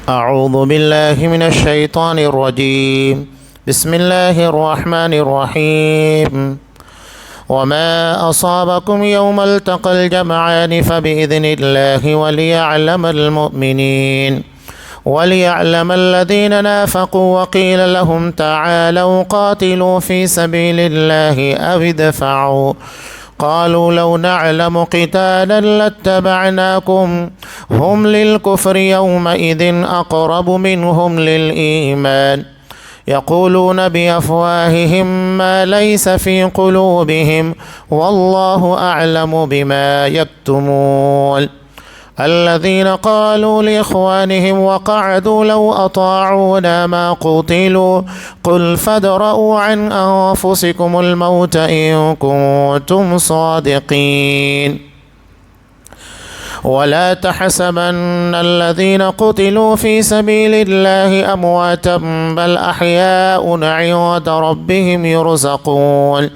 أعوذ بالله من الشيطان الرجيم. بسم الله الرحمن الرحيم. وما أصابكم يوم التقى الجمعان فبإذن الله وليعلم الذين نافقوا وقيل لهم تعالوا قاتلوا في سبيل الله أو ادفعوا قالوا لو نعلم قتالا لاتبعناكم هم للكفر يومئذ أقرب منهم للإيمان يقولون بأفواههم ما ليس في قلوبهم والله أعلم بما يكتمون الذين قالوا لإخوانهم وقعدوا لو أطاعونا ما قتلوا قل فادرءوا عن أنفسكم الموت إن كنتم صادقين ولا تحسبن الذين قتلوا في سبيل الله أمواتا بل أحياء عند ربهم يرزقون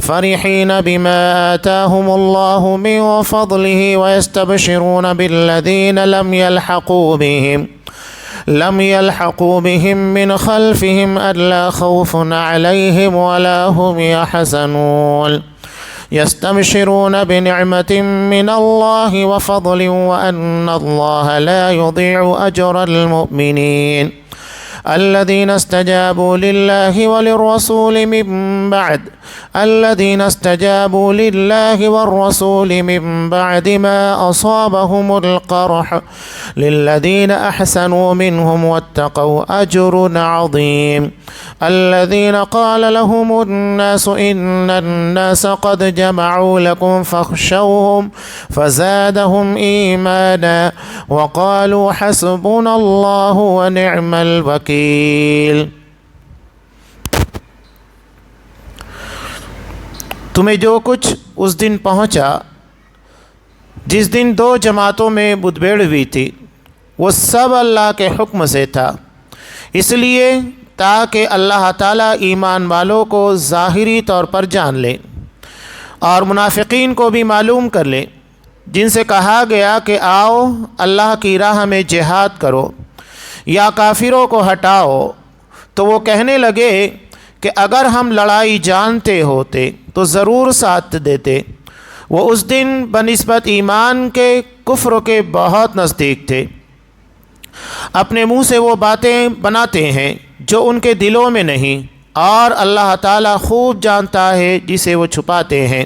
فرحين بما آتاهم الله من فضله ويستبشرون بالذين لم يلحقوا بهم من خلفهم ألا خوف عليهم ولا هم يحزنون يستبشرون بنعمة من الله وفضل وأن الله لا يضيع أجر المؤمنين الذين استجابوا لله والرسول من بعد ما أصابهم القرح للذين أحسنوا منهم واتقوا أجر عظيم الذين قال لهم الناس إن الناس قد جمعوا لكم فاخشوهم فزادهم إيمانا وقالوا حسبنا الله ونعم الوكيل. تمہیں جو کچھ اس دن پہنچا جس دن دو جماعتوں میں مدبھیڑ ہوئی تھی وہ سب اللہ کے حکم سے تھا، اس لیے تاکہ اللہ تعالیٰ ایمان والوں کو ظاہری طور پر جان لے اور منافقین کو بھی معلوم کر لے، جن سے کہا گیا کہ آؤ اللہ کی راہ میں جہاد کرو یا کافروں کو ہٹاؤ، تو وہ کہنے لگے کہ اگر ہم لڑائی جانتے ہوتے تو ضرور ساتھ دیتے۔ وہ اس دن بنسبت ایمان کے کفر کے بہت نزدیک تھے، اپنے منہ سے وہ باتیں بناتے ہیں جو ان کے دلوں میں نہیں، اور اللہ تعالیٰ خوب جانتا ہے جسے وہ چھپاتے ہیں۔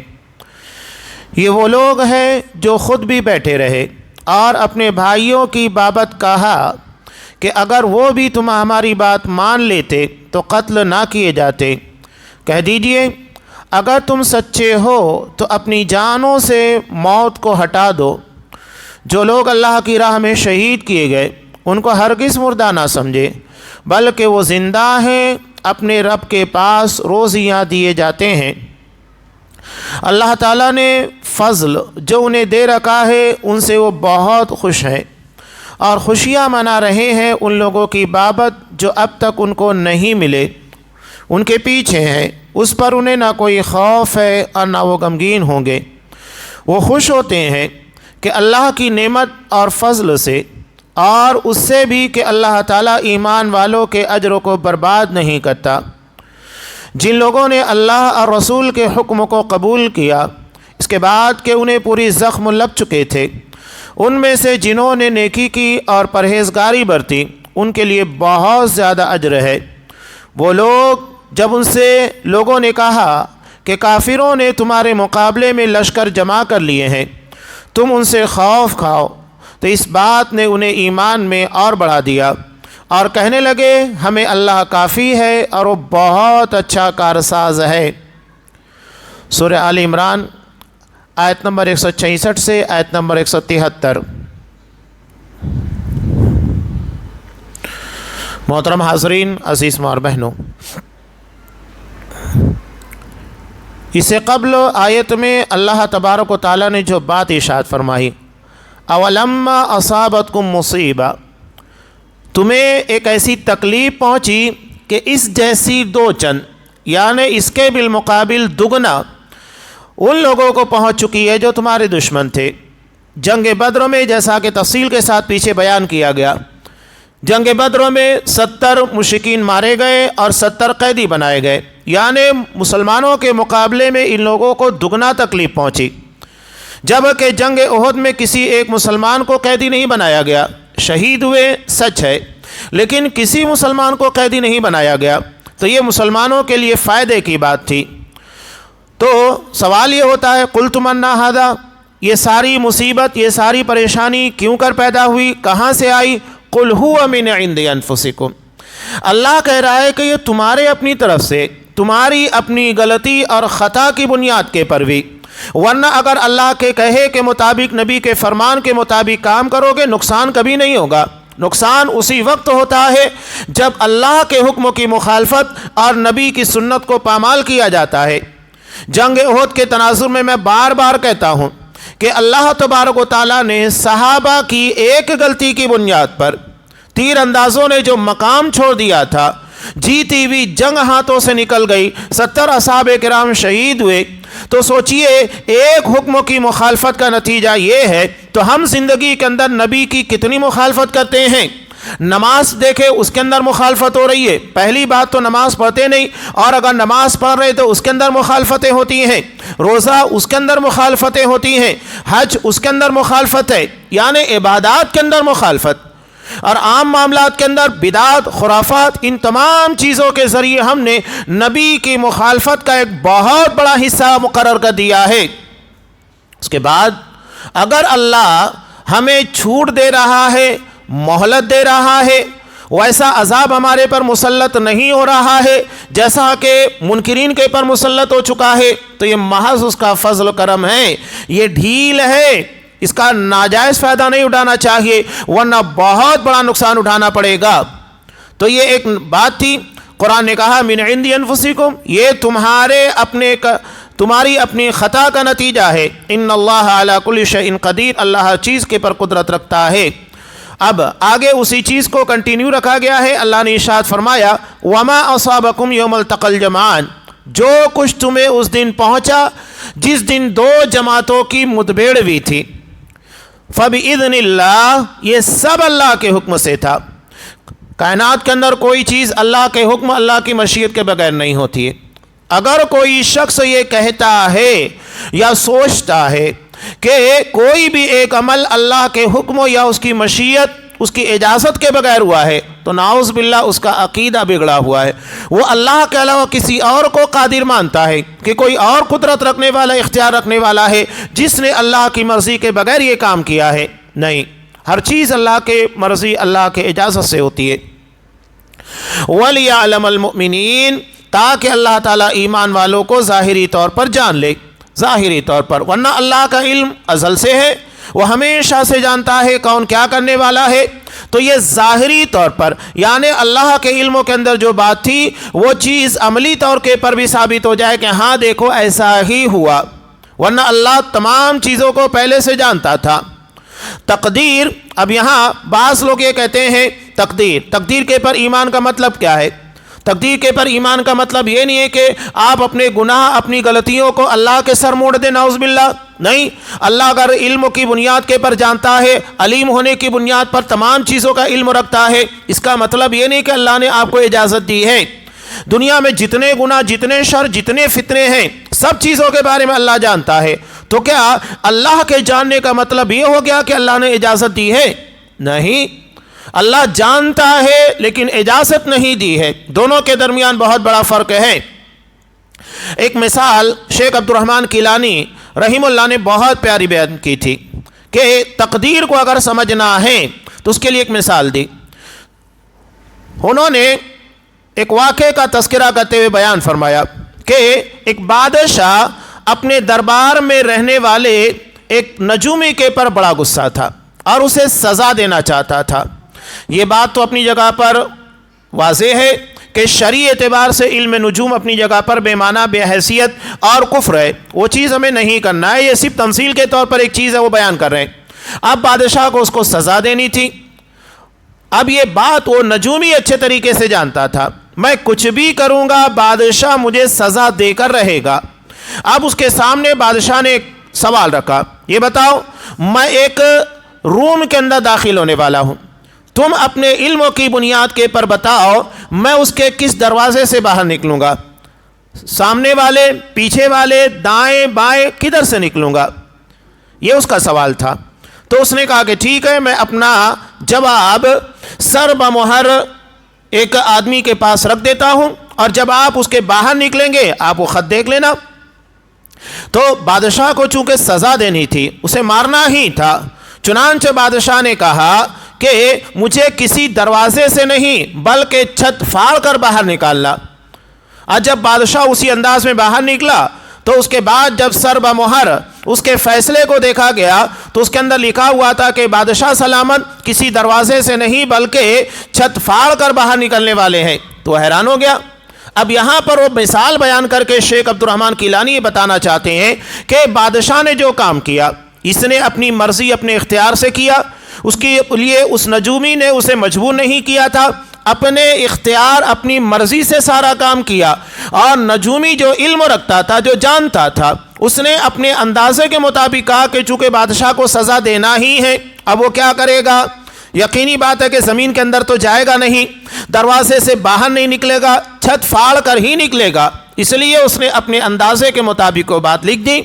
یہ وہ لوگ ہیں جو خود بھی بیٹھے رہے اور اپنے بھائیوں کی بابت کہا کہ اگر وہ بھی ہماری بات مان لیتے تو قتل نہ کیے جاتے۔ کہہ دیجئے اگر تم سچے ہو تو اپنی جانوں سے موت کو ہٹا دو۔ جو لوگ اللہ کی راہ میں شہید کیے گئے ان کو ہرگز مردہ نہ سمجھے، بلکہ وہ زندہ ہیں، اپنے رب کے پاس روزیاں دیے جاتے ہیں۔ اللہ تعالیٰ نے فضل جو انہیں دے رکھا ہے ان سے وہ بہت خوش ہیں، اور خوشیاں منا رہے ہیں ان لوگوں کی بابت جو اب تک ان کو نہیں ملے، ان کے پیچھے ہیں، اس پر انہیں نہ کوئی خوف ہے اور نہ وہ غمگین ہوں گے۔ وہ خوش ہوتے ہیں کہ اللہ کی نعمت اور فضل سے، اور اس سے بھی کہ اللہ تعالیٰ ایمان والوں کے اجر کو برباد نہیں کرتا۔ جن لوگوں نے اللہ اور رسول کے حکم کو قبول کیا اس کے بعد کہ انہیں پوری زخم لگ چکے تھے، ان میں سے جنہوں نے نیکی کی اور پرہیزگاری برتی ان کے لیے بہت زیادہ اجر ہے۔ وہ لوگ جب ان سے لوگوں نے کہا کہ کافروں نے تمہارے مقابلے میں لشکر جمع کر لیے ہیں، تم ان سے خوف کھاؤ، تو اس بات نے انہیں ایمان میں اور بڑھا دیا، اور کہنے لگے ہمیں اللہ کافی ہے اور وہ بہت اچھا کارساز ہے۔ سورہ آل عمران آیت نمبر 166 سے آیت نمبر 173۔ محترم حاضرین، عزیز ماں اور بہنوں، اس سے قبل آیت میں اللہ تبارک و تعالیٰ نے جو بات ارشاد فرمائی، اولما اصابتکم مصیبہ، تمہیں ایک ایسی تکلیف پہنچی کہ اس جیسی دو چند، یعنی اس کے بالمقابل دگنا ان لوگوں کو پہنچ چکی ہے جو تمہارے دشمن تھے۔ جنگ بدر میں جیسا کہ تفصیل کے ساتھ پیچھے بیان کیا گیا، جنگ بدر میں 70 مشرکین مارے گئے اور 70 قیدی بنائے گئے، یعنی مسلمانوں کے مقابلے میں ان لوگوں کو دگنا تکلیف پہنچی، جبکہ جنگ احد میں کسی ایک مسلمان کو قیدی نہیں بنایا گیا، شہید ہوئے سچ ہے لیکن کسی مسلمان کو قیدی نہیں بنایا گیا، تو یہ مسلمانوں کے لیے فائدے کی بات تھی۔ تو سوال یہ ہوتا ہے قلت من ھذا، یہ ساری مصیبت، یہ ساری پریشانی کیوں کر پیدا ہوئی، کہاں سے آئی؟ قل هو من عند انفسکم، اللہ کہہ رہا ہے کہ یہ تمہارے اپنی طرف سے، تمہاری اپنی غلطی اور خطا کی بنیاد کے پر بھی، ورنہ اگر اللہ کے کہے کے مطابق، نبی کے فرمان کے مطابق کام کرو گے نقصان کبھی نہیں ہوگا۔ نقصان اسی وقت ہوتا ہے جب اللہ کے حکم کی مخالفت اور نبی کی سنت کو پامال کیا جاتا ہے۔ جنگ احد کے تناظر میں بار بار کہتا ہوں کہ اللہ تبارک و تعالیٰ نے صحابہ کی ایک غلطی کی بنیاد پر، تیر اندازوں نے جو مقام چھوڑ دیا تھا، جیتی ہوئی جنگ ہاتھوں سے نکل گئی، 70 اصحاب کرام شہید ہوئے، تو سوچئے ایک حکم کی مخالفت کا نتیجہ یہ ہے۔ تو ہم زندگی کے اندر نبی کی کتنی مخالفت کرتے ہیں؟ نماز دیکھے اس کے اندر مخالفت ہو رہی ہے، پہلی بات تو نماز پڑھتے نہیں، اور اگر نماز پڑھ رہے تو اس کے اندر مخالفتیں ہوتی ہیں، روزہ اس کے اندر مخالفتیں ہوتی ہیں، حج اس کے اندر مخالفت ہے، یعنی عبادات کے اندر مخالفت، اور عام معاملات کے اندر بدعات، خرافات، ان تمام چیزوں کے ذریعے ہم نے نبی کی مخالفت کا ایک بہت بڑا حصہ مقرر کر دیا ہے۔ اس کے بعد اگر اللہ ہمیں چھوٹ دے رہا ہے، مہلت دے رہا ہے، ویسا عذاب ہمارے پر مسلط نہیں ہو رہا ہے جیسا کہ منکرین کے پر مسلط ہو چکا ہے، تو یہ محض اس کا فضل و کرم ہے، یہ ڈھیل ہے، اس کا ناجائز فائدہ نہیں اٹھانا چاہیے ورنہ بہت بڑا نقصان اٹھانا پڑے گا۔ تو یہ ایک بات تھی، قرآن نے کہا من عند انفسکم، یہ تمہاری اپنی خطا کا نتیجہ ہے، ان اللہ علی کل شیء قدیر، اللہ ہر چیز کے پر قدرت رکھتا ہے۔ اب آگے اسی چیز کو کنٹینیو رکھا گیا ہے، اللہ نے ارشاد فرمایا وما اصابکم یوم التقى الجمعان، جو کچھ تمہیں اس دن پہنچا جس دن دو جماعتوں کی مدبھیڑ ہوئی تھی، فبإذن اللہ، یہ سب اللہ کے حکم سے تھا۔ کائنات کے اندر کوئی چیز اللہ کے حکم، اللہ کی مشیت کے بغیر نہیں ہوتی ہے۔ اگر کوئی شخص یہ کہتا ہے یا سوچتا ہے کہ کوئی بھی ایک عمل اللہ کے حکم یا اس کی مشیت، اس کی اجازت کے بغیر ہوا ہے، تو نعوذ باللہ اس کا عقیدہ بگڑا ہوا ہے، وہ اللہ کے علاوہ کسی اور کو قادر مانتا ہے کہ کوئی اور قدرت رکھنے والا، اختیار رکھنے والا ہے جس نے اللہ کی مرضی کے بغیر یہ کام کیا ہے۔ نہیں، ہر چیز اللہ کے مرضی، اللہ کے اجازت سے ہوتی ہے۔ وَلِيَعْلَمَ الْمُؤْمِنِينَ، تاکہ اللہ تعالیٰ ایمان والوں کو ظاہری طور پر جان لے، ظاہری طور پر، ورنہ اللہ کا علم ازل سے ہے، وہ ہمیشہ سے جانتا ہے کون کیا کرنے والا ہے۔ تو یہ ظاہری طور پر، یعنی اللہ کے علموں کے اندر جو بات تھی وہ چیز عملی طور کے پر بھی ثابت ہو جائے کہ ہاں دیکھو ایسا ہی ہوا، ورنہ اللہ تمام چیزوں کو پہلے سے جانتا تھا۔ تقدیر، اب یہاں بعض لوگ یہ کہتے ہیں تقدیر کے پر ایمان کا مطلب کیا ہے؟ تقدیر کے پر ایمان کا مطلب یہ نہیں ہے کہ آپ اپنے گناہ، اپنی غلطیوں کو اللہ کے سر موڑ دیں، نعوذ باللہ، نہیں۔ اللہ اگر علم کی بنیاد کے پر جانتا ہے، علیم ہونے کی بنیاد پر تمام چیزوں کا علم رکھتا ہے، اس کا مطلب یہ نہیں کہ اللہ نے آپ کو اجازت دی ہے۔ دنیا میں جتنے گناہ، جتنے شر، جتنے فتنے ہیں، سب چیزوں کے بارے میں اللہ جانتا ہے، تو کیا اللہ کے جاننے کا مطلب یہ ہو گیا کہ اللہ نے اجازت دی ہے؟ نہیں، اللہ جانتا ہے لیکن اجازت نہیں دی ہے، دونوں کے درمیان بہت بڑا فرق ہے۔ ایک مثال شیخ عبد الرحمن کیلانی رحم اللہ نے بہت پیاری بیان کی تھی کہ تقدیر کو اگر سمجھنا ہے تو اس کے لیے ایک مثال دی۔ انہوں نے ایک واقعے کا تذکرہ کرتے ہوئے بیان فرمایا کہ ایک بادشاہ اپنے دربار میں رہنے والے ایک نجومی کے پر بڑا غصہ تھا اور اسے سزا دینا چاہتا تھا۔ یہ بات تو اپنی جگہ پر واضح ہے کہ شرعی اعتبار سے علم نجوم اپنی جگہ پر بے معنی، بے حیثیت اور کفر ہے، وہ چیز ہمیں نہیں کرنا ہے، یہ صرف تمثیل کے طور پر ایک چیز ہے، وہ بیان کر رہے ہیں۔ اب بادشاہ کو اس کو سزا دینی تھی۔ اب یہ بات وہ نجومی اچھے طریقے سے جانتا تھا، میں کچھ بھی کروں گا بادشاہ مجھے سزا دے کر رہے گا۔ اب اس کے سامنے بادشاہ نے ایک سوال رکھا، یہ بتاؤ میں ایک روم کے اندر داخل ہونے والا ہوں، تم اپنے علم کی بنیاد کے پر بتاؤ میں اس کے کس دروازے سے باہر نکلوں گا، سامنے والے، پیچھے والے، دائیں بائیں، کدھر سے نکلوں گا؟ یہ اس کا سوال تھا۔ تو اس نے کہا کہ ٹھیک ہے، میں اپنا جواب سر بمہر ایک آدمی کے پاس رکھ دیتا ہوں، اور جب آپ اس کے باہر نکلیں گے آپ وہ خط دیکھ لینا۔ تو بادشاہ کو چونکہ سزا دینی تھی، اسے مارنا ہی تھا، چنانچہ بادشاہ نے کہا کہ مجھے کسی دروازے سے نہیں بلکہ چھت پھاڑ کر باہر نکالنا۔ اور جب بادشاہ اسی انداز میں باہر نکلا تو اس کے بعد جب سر بمہر اس کے فیصلے کو دیکھا گیا تو اس کے اندر لکھا ہوا تھا کہ بادشاہ سلامت کسی دروازے سے نہیں بلکہ چھت پھاڑ کر باہر نکلنے والے ہیں، تو حیران ہو گیا۔ اب یہاں پر وہ مثال بیان کر کے شیخ عبد الرحمن کیلانی یہ بتانا چاہتے ہیں کہ بادشاہ نے جو کام کیا اس نے اپنی مرضی اپنے اختیار سے کیا، اس کے لیے اس نجومی نے اسے مجبور نہیں کیا تھا، اپنے اختیار اپنی مرضی سے سارا کام کیا، اور نجومی جو علم رکھتا تھا، جو جانتا تھا، اس نے اپنے اندازے کے مطابق کہا کہ چونکہ بادشاہ کو سزا دینا ہی ہے، اب وہ کیا کرے گا؟ یقینی بات ہے کہ زمین کے اندر تو جائے گا نہیں، دروازے سے باہر نہیں نکلے گا، چھت پھاڑ کر ہی نکلے گا۔ اس لیے اس نے اپنے اندازے کے مطابق وہ بات لکھ دی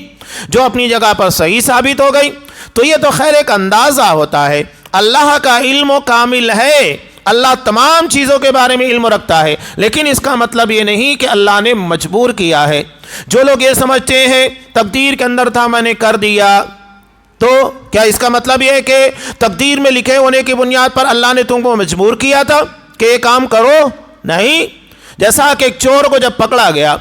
جو اپنی جگہ پر صحیح ثابت ہو گئی۔ تو یہ تو خیر ایک اندازہ ہوتا ہے، اللہ کا علم کامل ہے، اللہ تمام چیزوں کے بارے میں علم رکھتا ہے، لیکن اس کا مطلب یہ نہیں کہ اللہ نے مجبور کیا ہے۔ جو لوگ یہ سمجھتے ہیں تقدیر کے اندر تھا میں نے کر دیا، تو کیا اس کا مطلب یہ ہے کہ تقدیر میں لکھے ہونے کی بنیاد پر اللہ نے تم کو مجبور کیا تھا کہ یہ کام کرو؟ نہیں۔ جیسا کہ ایک چور کو جب پکڑا گیا،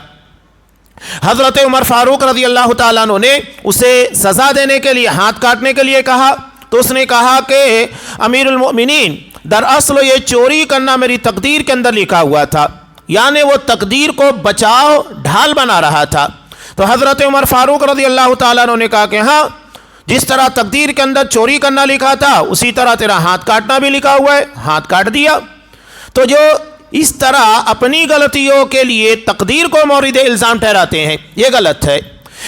حضرت عمر فاروق رضی اللہ تعالیٰ عنہ نے اسے سزا دینے کے لیے، ہاتھ کاٹنے کے لیے کہا، تو اس نے کہا کہ امیر المؤمنین دراصل یہ چوری کرنا میری تقدیر کے اندر لکھا ہوا تھا، یعنی وہ تقدیر کو بچاؤ ڈھال بنا رہا تھا۔ تو حضرت عمر فاروق رضی اللہ تعالیٰ عنہ نے کہا کہ ہاں، جس طرح تقدیر کے اندر چوری کرنا لکھا تھا اسی طرح تیرا ہاتھ کاٹنا بھی لکھا ہوا ہے، ہاتھ کاٹ دیا۔ تو جو اس طرح اپنی غلطیوں کے لیے تقدیر کو مورد الزام ٹھہراتے ہیں یہ غلط ہے۔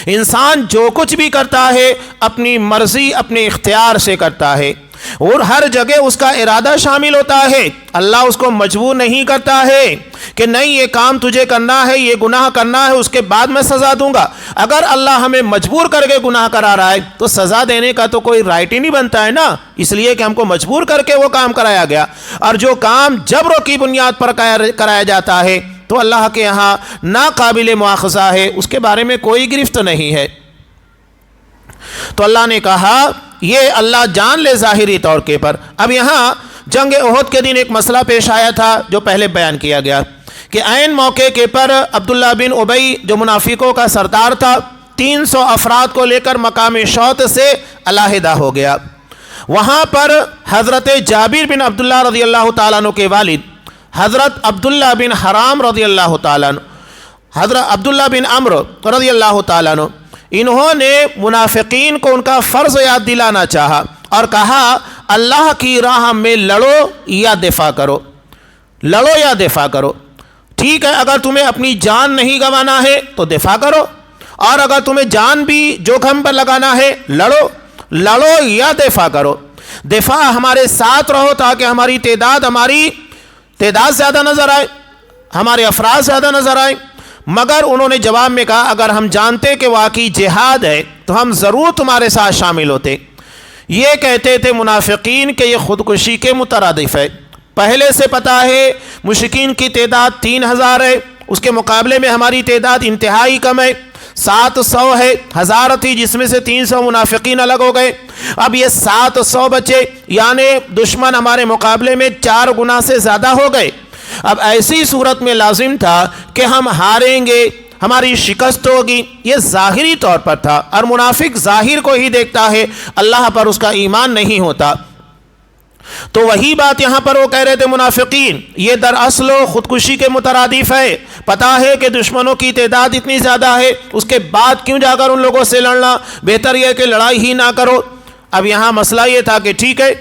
انسان جو کچھ بھی کرتا ہے اپنی مرضی اپنے اختیار سے کرتا ہے، اور ہر جگہ اس کا ارادہ شامل ہوتا ہے، اللہ اس کو مجبور نہیں کرتا ہے کہ نہیں یہ کام تجھے کرنا ہے، یہ گناہ کرنا ہے، اس کے بعد میں سزا دوں گا۔ اگر اللہ ہمیں مجبور کر کے گناہ کرا رہا ہے تو سزا دینے کا تو کوئی رائٹ ہی نہیں بنتا ہے نا، اس لیے کہ ہم کو مجبور کر کے وہ کام کرایا گیا۔ اور جو کام جبر کی بنیاد پر کرایا جاتا ہے تو اللہ کے یہاں ناقابل مواخذہ ہے، اس کے بارے میں کوئی گرفت نہیں ہے۔ تو اللہ نے کہا یہ اللہ جان لے ظاہری طور کے پر۔ اب یہاں جنگ احد کے دن ایک مسئلہ پیش آیا تھا جو پہلے بیان کیا گیا کہ عین موقع کے پر عبداللہ بن ابی جو منافقوں کا سردار تھا 300 افراد کو لے کر مقام شوط سے علیحدہ ہو گیا۔ وہاں پر حضرت جابر بن عبداللہ رضی اللہ تعالیٰ عنہ کے والد حضرت عبداللہ بن حرام رضی اللہ تعالیٰ عنہ، حضرت عبداللہ بن عمرو رضی اللہ تعالیٰ عنہ، انہوں نے منافقین کو ان کا فرض یاد دلانا چاہا اور کہا اللہ کی راہ میں لڑو یا دفاع کرو، لڑو یا دفاع کرو۔ ٹھیک ہے، اگر تمہیں اپنی جان نہیں گنوانا ہے تو دفاع کرو، اور اگر تمہیں جان بھی جوخم پر لگانا ہے لڑو یا دفاع کرو۔ دفاع ہمارے ساتھ رہو تاکہ ہماری تعداد زیادہ نظر آئے، ہمارے افراد زیادہ نظر آئے۔ مگر انہوں نے جواب میں کہا اگر ہم جانتے کہ واقعی جہاد ہے تو ہم ضرور تمہارے ساتھ شامل ہوتے۔ یہ کہتے تھے منافقین کہ یہ خودکشی کے مترادف ہے۔ پہلے سے پتہ ہے مشرکین کی تعداد 3000 ہے، اس کے مقابلے میں ہماری تعداد انتہائی کم ہے، 700 ہے، 1000 تھی جس میں سے 300 منافقین الگ ہو گئے، اب یہ 700 بچے، یعنی دشمن ہمارے مقابلے میں 4 گنا سے زیادہ ہو گئے۔ اب ایسی صورت میں لازم تھا کہ ہم ہاریں گے، ہماری شکست ہوگی، یہ ظاہری طور پر تھا، اور منافق ظاہر کو ہی دیکھتا ہے، اللہ پر اس کا ایمان نہیں ہوتا۔ تو وہی بات یہاں پر وہ کہہ رہے تھے منافقین، یہ دراصل خودکشی کے مترادف ہے۔ پتہ ہے کہ دشمنوں کی تعداد اتنی زیادہ ہے، اس کے بعد کیوں جا کر ان لوگوں سے لڑنا، بہتر یہ کہ لڑائی ہی نہ کرو۔ اب یہاں مسئلہ یہ تھا کہ ٹھیک ہے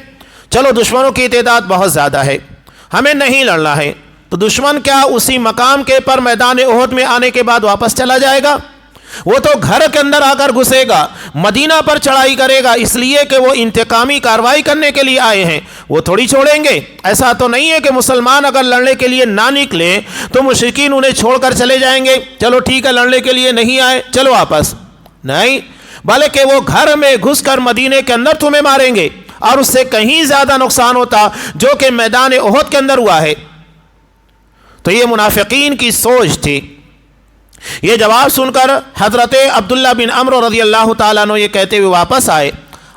چلو دشمنوں کی تعداد بہت زیادہ ہے، ہمیں نہیں لڑنا ہے، تو دشمن کیا اسی مقام کے پر میدان احد میں آنے کے بعد واپس چلا جائے گا؟ وہ تو گھر کے اندر آ کر گھسے گا، مدینہ پر چڑھائی کرے گا، اس لیے کہ وہ انتقامی کارروائی کرنے کے لیے آئے ہیں، وہ تھوڑی چھوڑیں گے۔ ایسا تو نہیں ہے کہ مسلمان اگر لڑنے کے لیے نہ نکلے تو مشرکین انہیں چھوڑ کر چلے جائیں گے، چلو ٹھیک ہے لڑنے کے لیے نہیں آئے چلو واپس، نہیں، بلکہ وہ گھر میں گھس کر مدینے کے اندر تمہیں ماریں گے، اور اس سے کہیں زیادہ نقصان ہوتا جو کہ میدان احد کے اندر ہوا ہے۔ تو یہ منافقین کی سوچ تھی۔ یہ جواب سن کر حضرت عبداللہ بن عمرو رضی اللہ تعالیٰ عنہ یہ کہتے ہوئے واپس آئے،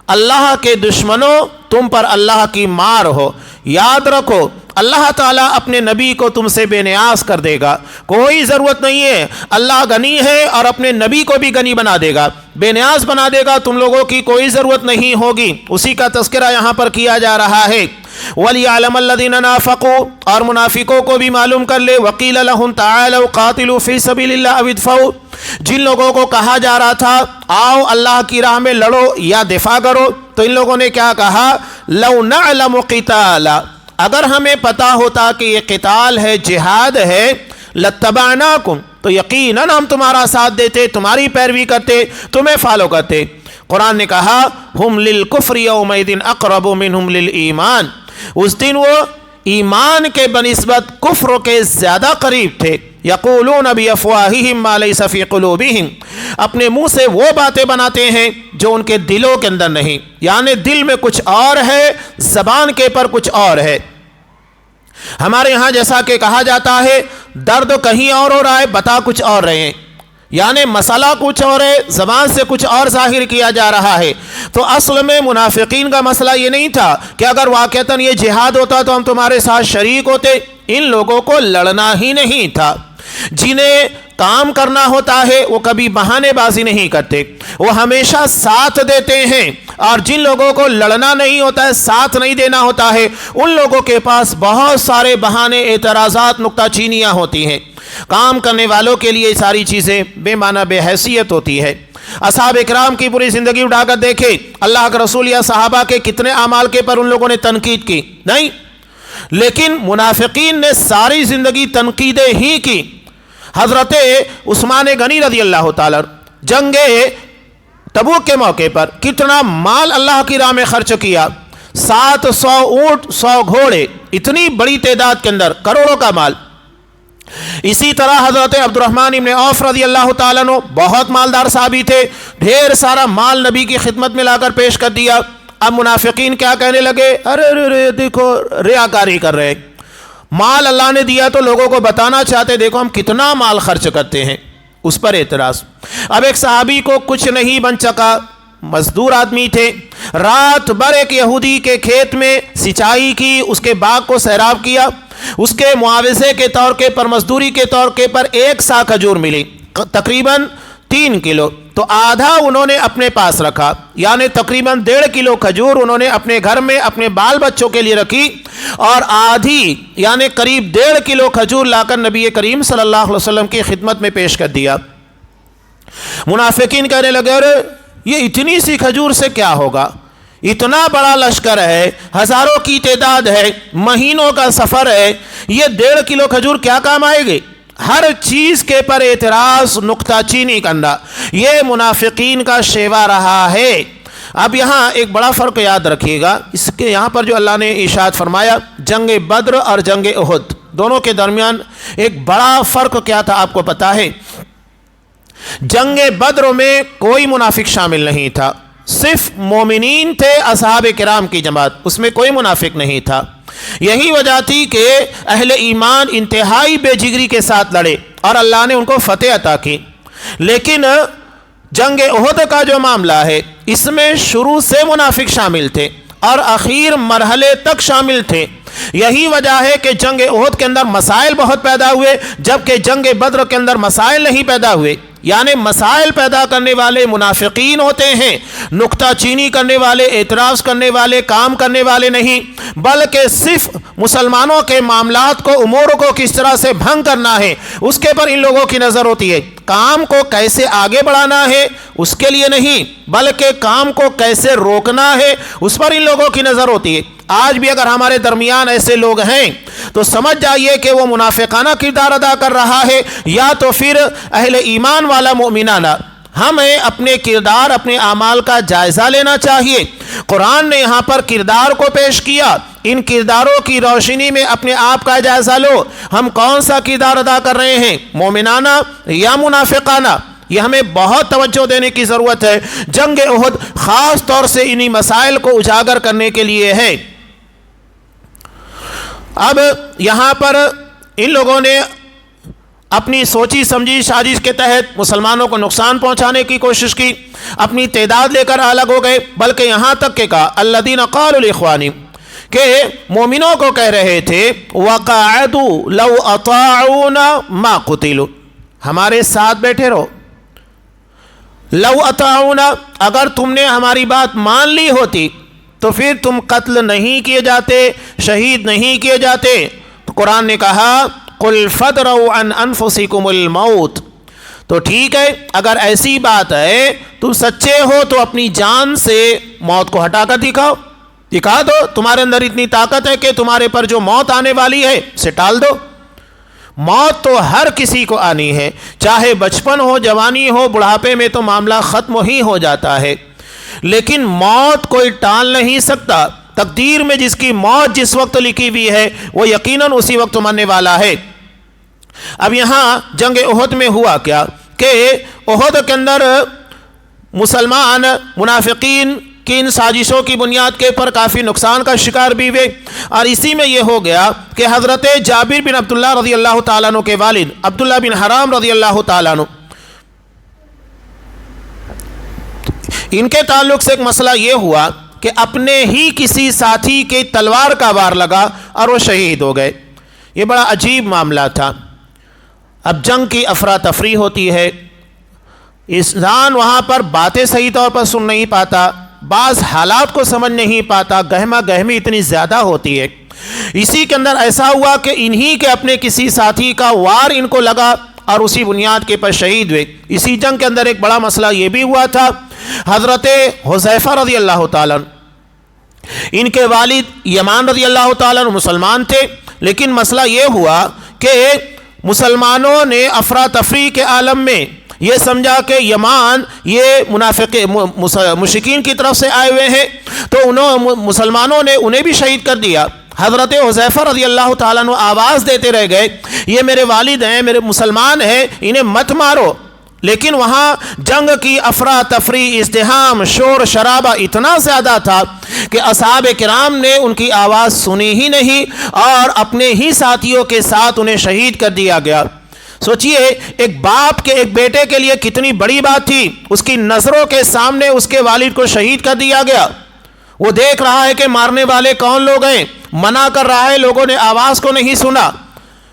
اللہ کے دشمنوں تم پر اللہ کی مار ہو، یاد رکھو اللہ تعالیٰ اپنے نبی کو تم سے بے نیاز کر دے گا، کوئی ضرورت نہیں ہے، اللہ غنی ہے اور اپنے نبی کو بھی غنی بنا دے گا، بے نیاز بنا دے گا، تم لوگوں کی کوئی ضرورت نہیں ہوگی۔ اسی کا تذکرہ یہاں پر کیا جا رہا ہے۔ وَلِيَعْلَمَ الَّذِينَ نَافَقُوا، اور منافقوں کو بھی معلوم کر لے، وَقِيلَ لَهُمْ تَعَالَوْا قَاتِلُوا فِي سَبِيلِ اللَّهِ أَوِ ادْفَعُوا، جن لوگوں کو کہا جا رہا تھا آؤ اللہ کی راہ میں لڑو یا دفاع کرو، تو ان لوگوں نے کیا کہا، لَوْ نَعْلَمُ قِتَالًا، اگر ہمیں پتا ہوتا کہ یہ قتال ہے، جہاد ہے، لَاتَّبَعْنَاكُمْ، تو یقیناً ہم تمہارا ساتھ دیتے، تمہاری پیروی کرتے، تمہیں فالو کرتے۔ قرآن نے کہا ہم للکفر یومئذ اقرب منہم للایمان، اس دن وہ ایمان کے بنسبت کفر کے زیادہ قریب تھے۔ یقولون بافواہہم ما لیس فی قلوبہم، اپنے منہ سے وہ باتیں بناتے ہیں جو ان کے دلوں کے اندر نہیں، یعنی دل میں کچھ اور ہے، زبان کے پر کچھ اور ہے۔ ہمارے ہاں جیسا کہ کہا جاتا ہے درد کہیں اور ہو رہا ہے، بتا کچھ اور رہے ہیں، یعنی مسئلہ کچھ اور ہے، زبان سے کچھ اور ظاہر کیا جا رہا ہے۔ تو اصل میں منافقین کا مسئلہ یہ نہیں تھا کہ اگر واقعتاً یہ جہاد ہوتا تو ہم تمہارے ساتھ شریک ہوتے، ان لوگوں کو لڑنا ہی نہیں تھا۔ جنہیں کام کرنا ہوتا ہے وہ کبھی بہانے بازی نہیں کرتے، وہ ہمیشہ ساتھ دیتے ہیں، اور جن لوگوں کو لڑنا نہیں ہوتا ہے، ساتھ نہیں دینا ہوتا ہے، ان لوگوں کے پاس بہت سارے بہانے، اعتراضات، نکتہ چینیاں ہوتی ہیں۔ کام کرنے والوں کے لیے ساری چیزیں بے معنی بے حیثیت ہوتی ہے۔ اصحاب اکرام کی پوری زندگی اٹھا کر دیکھے، اللہ کے رسول یا صحابہ کے کتنے اعمال کے پر ان لوگوں نے تنقید کی؟ نہیں، لیکن منافقین نے ساری زندگی تنقیدیں ہی کی۔ حضرت عثمان غنی رضی اللہ تعالیٰ جنگ تبوک کے موقع پر کتنا مال اللہ کی راہ میں خرچ کیا، 700 اونٹ، 100 گھوڑے، اتنی بڑی تعداد کے اندر کروڑوں کا مال۔ اسی طرح حضرت عبد الرحمن ابن عوف رضی اللہ تعالیٰ عنہ بہت مالدار صحابی تھے، ڈھیر سارا مال نبی کی خدمت میں لا کر پیش کر دیا۔ اب منافقین کیا کہنے لگے، ارے دیکھو ریاکاری کر رہے، مال اللہ نے دیا تو لوگوں کو بتانا چاہتے دیکھو ہم کتنا مال خرچ کرتے ہیں، اس پر اعتراض۔ اب ایک صحابی کو کچھ نہیں بن سکا، مزدور آدمی تھے، رات بھر ایک یہودی کے کھیت میں سینچائی کی، اس کے باغ کو سیراب کیا، اس کے معاوضے کے طور پر، مزدوری کے طور پر 1 سا کھجور ملی، تقریباً 3 کلو، تو آدھا انہوں نے اپنے پاس رکھا، یعنی تقریباً 1.5 کلو کھجور انہوں نے اپنے گھر میں اپنے بال بچوں کے لیے رکھی، اور آدھی یعنی قریب 1.5 کلو کھجور لا کر نبی کریم صلی اللہ علیہ وسلم کی خدمت میں پیش کر دیا۔ منافقین کہنے لگے ارے یہ اتنی سی کھجور سے کیا ہوگا، اتنا بڑا لشکر ہے، ہزاروں کی تعداد ہے، مہینوں کا سفر ہے، یہ 1.5 کلو کھجور کیا کام آئے گی؟ ہر چیز کے پر اعتراض، نکتہ چینی کرنا، یہ منافقین کا شیوا رہا ہے۔ اب یہاں ایک بڑا فرق یاد رکھیے گا، اس کے یہاں پر جو اللہ نے ارشاد فرمایا جنگ بدر اور جنگ احد، دونوں کے درمیان ایک بڑا فرق کیا تھا آپ کو پتا ہے؟ جنگ بدر میں کوئی منافق شامل نہیں تھا، صرف مومنین تھے، اصحاب کرام کی جماعت، اس میں کوئی منافق نہیں تھا۔ یہی وجہ تھی کہ اہل ایمان انتہائی بے جگری کے ساتھ لڑے اور اللہ نے ان کو فتح عطا کی۔ لیکن جنگ احد کا جو معاملہ ہے اس میں شروع سے منافق شامل تھے اور اخیر مرحلے تک شامل تھے۔ یہی وجہ ہے کہ جنگ احد کے اندر مسائل بہت پیدا ہوئے، جبکہ جنگ بدر کے اندر مسائل نہیں پیدا ہوئے، یعنی مسائل پیدا کرنے والے منافقین ہوتے ہیں، نکتہ چینی کرنے والے، اعتراض کرنے والے، کام کرنے والے نہیں، بلکہ صرف مسلمانوں کے معاملات کو، امور کو کس طرح سے بھنگ کرنا ہے اس کے پر ان لوگوں کی نظر ہوتی ہے۔ کام کو کیسے آگے بڑھانا ہے اس کے لیے نہیں، بلکہ کام کو کیسے روکنا ہے اس پر ان لوگوں کی نظر ہوتی ہے۔ آج بھی اگر ہمارے درمیان ایسے لوگ ہیں تو سمجھ جائیے کہ وہ منافقانہ کردار ادا کر رہا ہے یا تو پھر اہل ایمان والا مومنانہ۔ ہمیں اپنے کردار، اپنے اعمال کا جائزہ لینا چاہیے۔ قرآن نے یہاں پر کردار کو پیش کیا، ان کرداروں کی روشنی میں اپنے آپ کا جائزہ لو، ہم کون سا کردار ادا کر رہے ہیں، مومنانہ یا منافقانہ؟ یہ ہمیں بہت توجہ دینے کی ضرورت ہے۔ جنگ احد خاص طور سے انہی مسائل کو اجاگر کرنے کے لیے ہے۔ اب یہاں پر ان لوگوں نے اپنی سوچی سمجھی سازش کے تحت مسلمانوں کو نقصان پہنچانے کی کوشش کی، اپنی تعداد لے کر الگ ہو گئے، بلکہ یہاں تک کہ کہا الذین قالوا لاخوانہم، کہ مومنوں کو کہہ رہے تھے وقعدوا لو اطاعونا ما قتلوا، ہمارے ساتھ بیٹھے رہو، لو اطاعونا، اگر تم نے ہماری بات مان لی ہوتی تو پھر تم قتل نہیں کیے جاتے، شہید نہیں کیے جاتے۔ تو قرآن نے کہا قل فادرؤا عن انفسکم الموت، تو ٹھیک ہے اگر ایسی بات ہے تم سچے ہو تو اپنی جان سے موت کو ہٹا کر دکھا دو، تمہارے اندر اتنی طاقت ہے کہ تمہارے پر جو موت آنے والی ہے اسے ٹال دو۔ موت تو ہر کسی کو آنی ہے، چاہے بچپن ہو، جوانی ہو، بڑھاپے میں تو معاملہ ختم ہی ہو جاتا ہے، لیکن موت کوئی ٹال نہیں سکتا۔ تقدیر میں جس کی موت جس وقت لکھی ہوئی ہے وہ یقیناً اسی وقت مرنے والا ہے۔ اب یہاں جنگ احد میں ہوا کیا کہ احد کے اندر مسلمان منافقین کی ان سازشوں کی بنیاد کے پر کافی نقصان کا شکار بھی ہوئے، اور اسی میں یہ ہو گیا کہ حضرت جابر بن عبداللہ رضی اللہ تعالیٰ عنہ کے والد عبداللہ بن حرام رضی اللہ تعالیٰ عنہ، ان کے تعلق سے ایک مسئلہ یہ ہوا کہ اپنے ہی کسی ساتھی کے تلوار کا وار لگا اور وہ شہید ہو گئے۔ یہ بڑا عجیب معاملہ تھا۔ اب جنگ کی افراتفری ہوتی ہے، انسان وہاں پر باتیں صحیح طور پر سن نہیں پاتا، بعض حالات کو سمجھ نہیں پاتا، گہما گہمی اتنی زیادہ ہوتی ہے۔ اسی کے اندر ایسا ہوا کہ انہی کے اپنے کسی ساتھی کا وار ان کو لگا اور اسی بنیاد کے پر شہید ہوئے۔ اسی جنگ کے اندر ایک بڑا مسئلہ یہ بھی ہوا تھا، حضرت حذیفہ رضی اللہ تعالیٰ ان کے والد یمان رضی اللہ تعالیٰ مسلمان تھے، لیکن مسئلہ یہ ہوا کہ مسلمانوں نے افراتفری کے عالم میں یہ سمجھا کہ یمان یہ مشرکین کی طرف سے آئے ہوئے ہیں، تو مسلمانوں نے انہیں بھی شہید کر دیا۔ حضرت حذیفہ رضی اللہ تعالیٰ عنہ آواز دیتے رہ گئے یہ میرے والد ہیں، میرے مسلمان ہیں، انہیں مت مارو، لیکن وہاں جنگ کی افراتفری، ازدحام، شور شرابہ اتنا زیادہ تھا کہ اصحاب کرام نے ان کی آواز سنی ہی نہیں اور اپنے ہی ساتھیوں کے ساتھ انہیں شہید کر دیا گیا۔ سوچئے ایک باپ کے ایک بیٹے کے لیے کتنی بڑی بات تھی، اس کی نظروں کے سامنے اس کے والد کو شہید کر دیا گیا۔ وہ دیکھ رہا ہے کہ مارنے والے کون لوگ ہیں، منع کر رہا ہے، لوگوں نے آواز کو نہیں سنا۔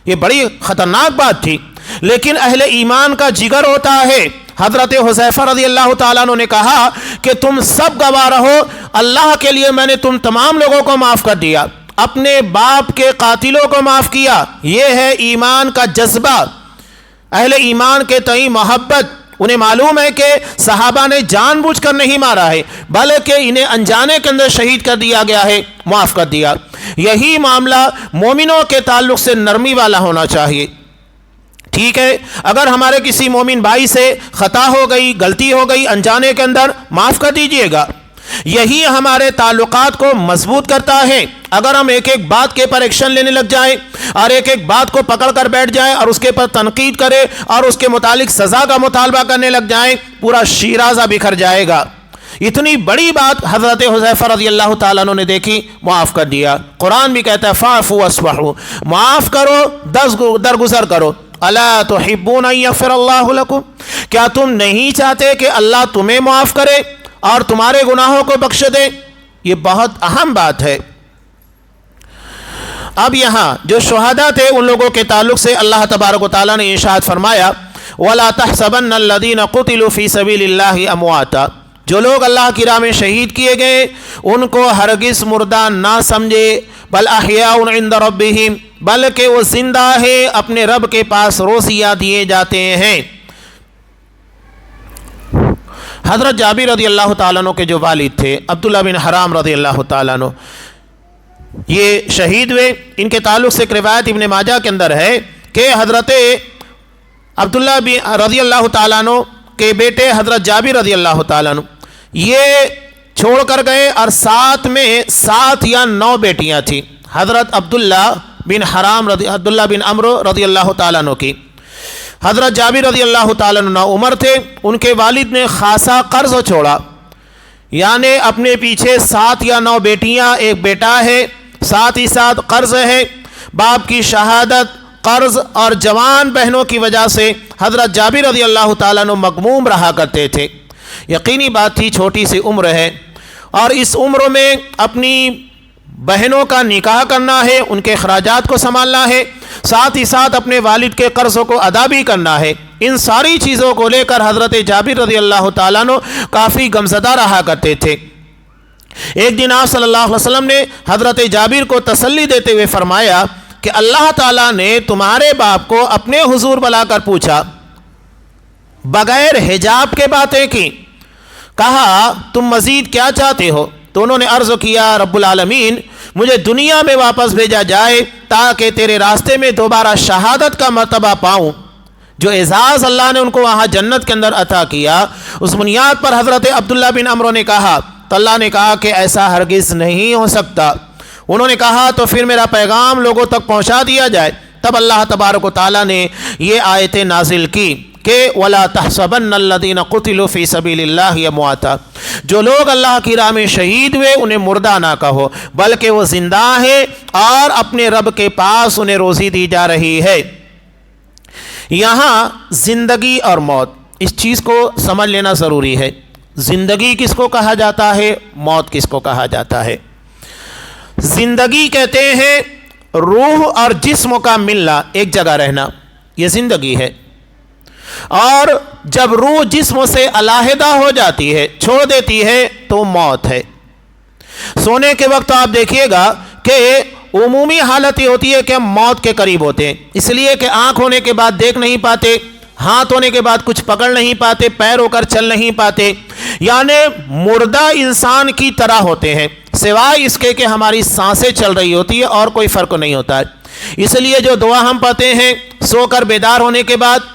یہ بڑی خطرناک بات تھی، لیکن اہل ایمان کا جگر ہوتا ہے۔ حضرت حذیفہ رضی اللہ تعالیٰ عنہ نے کہا کہ تم سب گواہ رہو، اللہ کے لیے میں نے تم تمام لوگوں کو معاف کر دیا، اپنے باپ کے قاتلوں کو معاف کیا۔ یہ ہے ایمان کا جذبہ، اہل ایمان کے تئیں محبت۔ انہیں معلوم ہے کہ صحابہ نے جان بوجھ کر نہیں مارا ہے، بلکہ انہیں انجانے کے اندر شہید کر دیا گیا ہے، معاف کر دیا۔ یہی معاملہ مومنوں کے تعلق سے نرمی والا ہونا چاہیے۔ ٹھیک ہے اگر ہمارے کسی مومن بھائی سے خطا ہو گئی، غلطی ہو گئی انجانے کے اندر، معاف کر دیجئے گا، یہی ہمارے تعلقات کو مضبوط کرتا ہے۔ اگر ہم ایک ایک بات کے پر ایکشن لینے لگ جائیں اور ایک ایک بات کو پکڑ کر بیٹھ جائیں اور اس کے پر تنقید کریں اور اس کے متعلق سزا کا مطالبہ کرنے لگ جائیں، پورا شیرازہ بکھر جائے گا۔ اتنی بڑی بات حضرت حذیفہ رضی اللہ تعالیٰ عنہ نے دیکھی، معاف کر دیا۔ قرآن بھی کہتا ہے فاعفوا واصفحوا، معاف کرو، درگزر کرو۔ الا تحبون ان یغفر اللہ لکم، کیا تم نہیں چاہتے کہ اللہ تمہیں معاف کرے اور تمہارے گناہوں کو بخش دے؟ یہ بہت اہم بات ہے۔ اب یہاں جو شہداء تھے ان لوگوں کے تعلق سے اللہ تبارک و تعالیٰ نے ارشاد فرمایا وَلَا تَحْسَبَنَّ الَّذِينَ قُتِلُوا فِي سَبِيلِ اللَّهِ أَمْوَاتًا، جو لوگ اللہ کی راہ میں شہید کیے گئے ان کو ہرگز مردہ نہ سمجھے، بل احیاء عند ربہم، بلکہ وہ زندہ ہے، اپنے رب کے پاس روزیاں دیے جاتے ہیں۔ حضرت جابر رضی اللہ تعالیٰ عنہ کے جو والد تھے عبداللہ بن حرام رضی اللہ تعالیٰ عنہ، یہ شہید ہوئے۔ ان کے تعلق سے ایک روایت ابن ماجہ کے اندر ہے کہ حضرت عبداللہ بن رضی اللہ تعالیٰ عنہ کے بیٹے حضرت جابر رضی اللہ تعالیٰ عنہ یہ چھوڑ کر گئے، اور ساتھ میں 7 یا 9 بیٹیاں تھیں حضرت عبداللہ بن حرام عبداللہ بن عمرو رضی اللہ تعالیٰ عنہ کی۔ حضرت جابر رضی اللہ تعالیٰ عنہ عمر تھے، ان کے والد نے خاصا قرض چھوڑا، یعنی اپنے پیچھے 7 یا 9 بیٹیاں، ایک بیٹا ہے، ساتھ ہی ساتھ قرض ہے۔ باپ کی شہادت، قرض اور جوان بہنوں کی وجہ سے حضرت جابر رضی اللہ تعالیٰ عنہ مغموم رہا کرتے تھے۔ یقینی بات تھی چھوٹی سی عمر ہے، اور اس عمر میں اپنی بہنوں کا نکاح کرنا ہے، ان کے اخراجات کو سنبھالنا ہے، ساتھ ہی ساتھ اپنے والد کے قرضوں کو ادا بھی کرنا ہے۔ ان ساری چیزوں کو لے کر حضرت جابر رضی اللہ تعالیٰ عنہ کافی غمزدہ رہا کرتے تھے۔ ایک دن آپ صلی اللہ علیہ وسلم نے حضرت جابر کو تسلی دیتے ہوئے فرمایا کہ اللہ تعالیٰ نے تمہارے باپ کو اپنے حضور بلا کر پوچھا، بغیر حجاب کے باتیں کی، کہا تم مزید کیا چاہتے ہو؟ تو انہوں نے عرض کیا، رب العالمین مجھے دنیا میں واپس بھیجا جائے تاکہ تیرے راستے میں دوبارہ شہادت کا مرتبہ پاؤں۔ جو اعزاز اللہ نے ان کو وہاں جنت کے اندر عطا کیا، اس بنیاد پر حضرت عبداللہ بن عمرو نے کہا، تو اللہ نے کہا کہ ایسا ہرگز نہیں ہو سکتا۔ انہوں نے کہا تو پھر میرا پیغام لوگوں تک پہنچا دیا جائے۔ تب اللہ تبارک و تعالیٰ نے یہ آیتیں نازل کی کہ وَلَا تَحْسَبَنَّ الَّذِينَ قُتِلُوا فِي سَبِيلِ اللَّهِ أَمْوَاتًا، جو لوگ اللہ کی راہ میں شہید ہوئے انہیں مردہ نہ کہو، بلکہ وہ زندہ ہے اور اپنے رب کے پاس انہیں روزی دی جا رہی ہے۔ یہاں زندگی اور موت، اس چیز کو سمجھ لینا ضروری ہے۔ زندگی کس کو کہا جاتا ہے، موت کس کو کہا جاتا ہے؟ زندگی کہتے ہیں روح اور جسم کا ملنا، ایک جگہ رہنا، یہ زندگی ہے۔ اور جب روح جسم سے علیحدہ ہو جاتی ہے، چھوڑ دیتی ہے، تو موت ہے۔ سونے کے وقت آپ دیکھیے گا کہ عمومی حالت یہ ہوتی ہے کہ ہم موت کے قریب ہوتے ہیں، اس لیے کہ آنکھ ہونے کے بعد دیکھ نہیں پاتے، ہاتھ ہونے کے بعد کچھ پکڑ نہیں پاتے، پیر ہو کر چل نہیں پاتے، یعنی مردہ انسان کی طرح ہوتے ہیں، سوائے اس کے کہ ہماری سانسیں چل رہی ہوتی ہے اور کوئی فرق نہیں ہوتا ہے۔ اس لیے جو دعا ہم پڑھتے ہیں سو کر بیدار ہونے کے بعد،